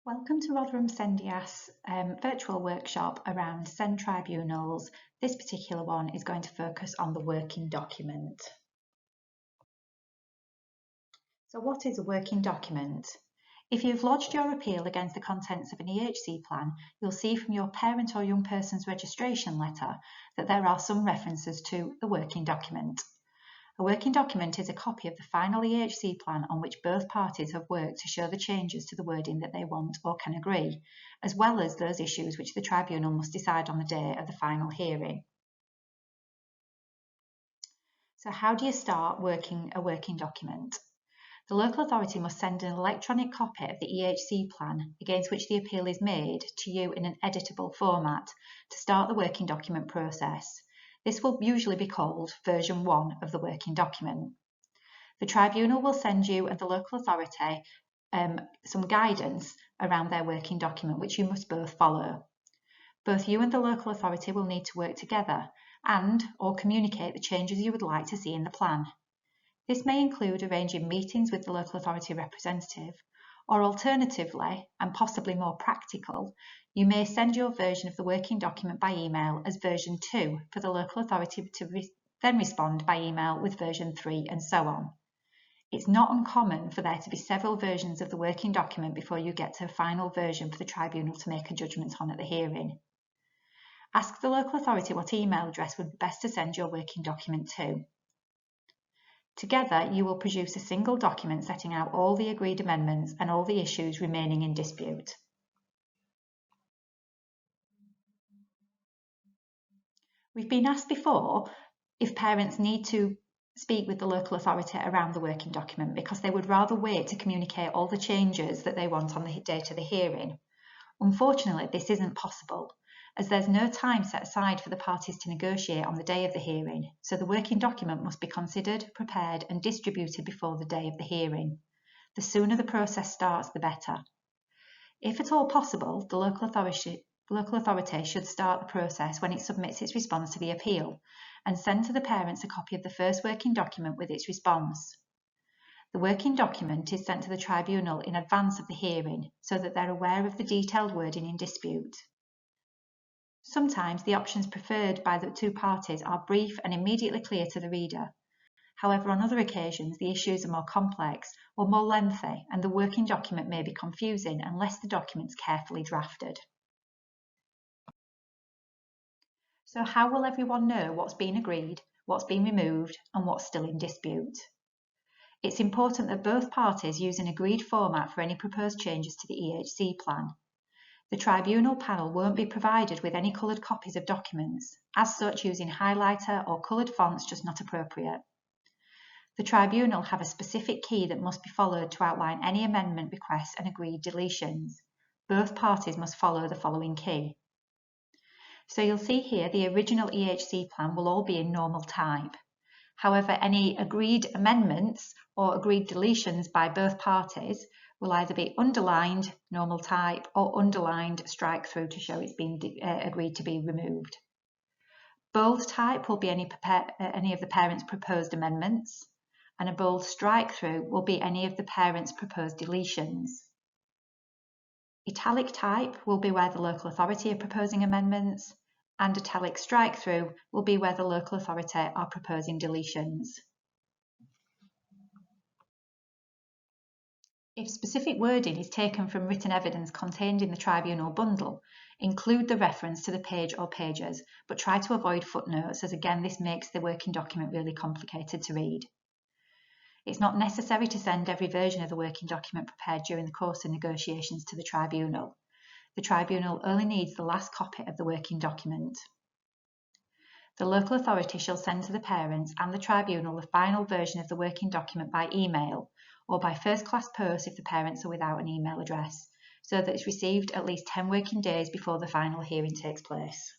Welcome to Rotherham SENDIASS virtual workshop around SEND tribunals. This particular one is going to focus on the working document. So what is a working document? If you've lodged your appeal against the contents of an EHC plan, you'll see from your parent or young person's registration letter that there are some references to the working document. A working document is a copy of the final EHC plan on which both parties have worked to show the changes to the wording that they want or can agree, as well as those issues which the tribunal must decide on the day of the final hearing. So how do you start working a working document? The local authority must send an electronic copy of the EHC plan against which the appeal is made to you in an editable format to start the working document process. This will usually be called version 1 of the working document. The tribunal will send you and the local authority some guidance around their working document, which you must both follow. Both you and the local authority will need to work together or communicate the changes you would like to see in the plan. This may include arranging meetings with the local authority representative, or alternatively, and possibly more practical, you may send your version of the working document by email as version 2 for the local authority to then respond by email with version 3 and so on. It's not uncommon for there to be several versions of the working document before you get to a final version for the tribunal to make a judgment on at the hearing. Ask the local authority what email address would be best to send your working document to. Together, you will produce a single document setting out all the agreed amendments and all the issues remaining in dispute. We've been asked before if parents need to speak with the local authority around the working document because they would rather wait to communicate all the changes that they want on the date of the hearing. Unfortunately, this isn't possible, as there's no time set aside for the parties to negotiate on the day of the hearing, so the working document must be considered, prepared and distributed before the day of the hearing. The sooner the process starts, the better. If at all possible, the local authority should start the process when it submits its response to the appeal and send to the parents a copy of the first working document with its response. The working document is sent to the tribunal in advance of the hearing so that they're aware of the detailed wording in dispute. Sometimes the options preferred by the two parties are brief and immediately clear to the reader. However, on other occasions, the issues are more complex or more lengthy, and the working document may be confusing unless the document's carefully drafted. So how will everyone know what's been agreed, what's been removed, and what's still in dispute? It's important that both parties use an agreed format for any proposed changes to the EHC plan. The tribunal panel won't be provided with any coloured copies of documents. As such, using highlighter or coloured fonts just not appropriate. The tribunal have a specific key that must be followed to outline any amendment requests and agreed deletions. Both parties must follow the following key. So you'll see here the original EHC plan will all be in normal type. However, any agreed amendments or agreed deletions by both parties will either be underlined, normal type, or underlined strike through to show it's been agreed to be removed. Bold type will be any of the parents' proposed amendments, and a bold strike through will be any of the parents' proposed deletions. Italic type will be where the local authority are proposing amendments, and italic strike through will be where the local authority are proposing deletions. If specific wording is taken from written evidence contained in the tribunal bundle, include the reference to the page or pages, but try to avoid footnotes, as again this makes the working document really complicated to read. It's not necessary to send every version of the working document prepared during the course of negotiations to the tribunal. The tribunal only needs the last copy of the working document. The local authority shall send to the parents and the tribunal the final version of the working document by email or by first-class post if the parents are without an email address, so that it's received at least 10 working days before the final hearing takes place.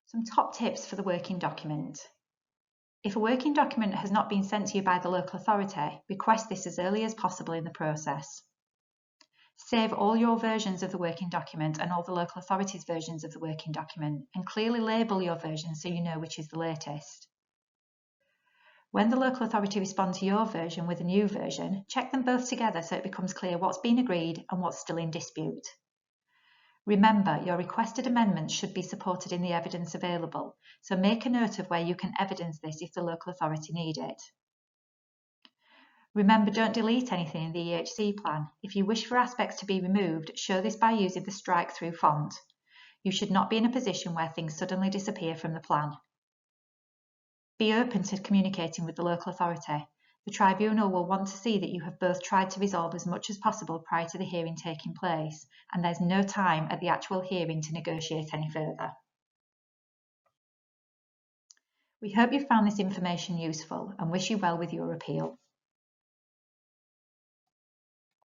Some top tips for the working document. If a working document has not been sent to you by the local authority, request this as early as possible in the process. Save all your versions of the working document and all the local authorities' versions of the working document, and clearly label your version so you know which is the latest. When the local authority responds to your version with a new version, check them both together so it becomes clear what's been agreed and what's still in dispute. Remember, your requested amendments should be supported in the evidence available, so make a note of where you can evidence this if the local authority need it. Remember, don't delete anything in the EHC plan. If you wish for aspects to be removed, show this by using the strike-through font. You should not be in a position where things suddenly disappear from the plan. Be open to communicating with the local authority. The Tribunal will want to see that you have both tried to resolve as much as possible prior to the hearing taking place, and there's no time at the actual hearing to negotiate any further. We hope you found this information useful and wish you well with your appeal.